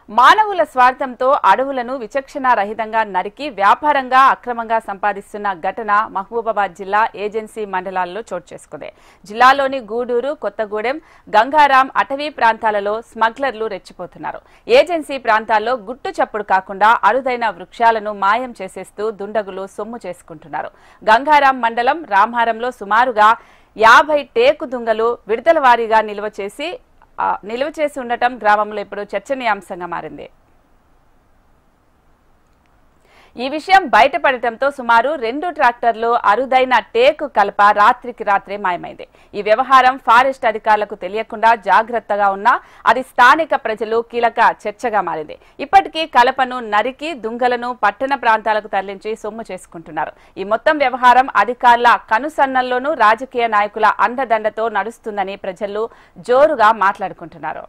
మానవుల స్వార్థంతో అడవులను విచక్షణారహితంగా నరికి వ్యాపారంగా అక్రమంగా సంపాదిస్తున్న ఘటన మహబూబాబాద్ జిల్లా ఏజెన్సీ మండలాల్లో చోటు చేసుకుంది. జిల్లాలోని గూడూరు, కొత్తగూడెం, గంగారాం అటవీ ప్రాంతాలలో స్మగ్లర్లు రెచ్చిపోతున్నారు. ఏజెన్సీ ప్రాంతాల్లో గుట్టు చప్పుడు కాకుండా అరుదైన వృక్షాలను మాయం చేసేస్తూ దుండగులు సొమ్ము చేసుకుంటున్నారు. గంగారాం మండలం రామారంలో సుమారుగా 50 టేకు దుంగలు విడతల వారీగా నిల్వ చేసి ఉండటం గ్రామంలో ఇప్పుడు చర్చనీయాంశంగా మారింది. ఈ విషయం బయటపడటంతో సుమారు 2 ట్రాక్టర్లు అరుదైన టేకు కలప రాత్రికి రాత్రే మాయమైంది. ఈ వ్యవహారం ఫారెస్ట్ అధికారులకు తెలియకుండా జాగ్రత్తగా ఉన్నా అది స్థానిక ప్రజలు కీలక చర్చగా మారింది. ఇప్పటికీ కలపను నరికి దుంగలను పట్టణ ప్రాంతాలకు తరలించి సొమ్ము చేసుకుంటున్నారు. ఈ మొత్తం వ్యవహారం అధికారుల కనుసన్నల్లోనూ రాజకీయ నాయకుల అండదండతో నడుస్తుందని ప్రజలు జోరుగా మాట్లాడుకుంటున్నారు.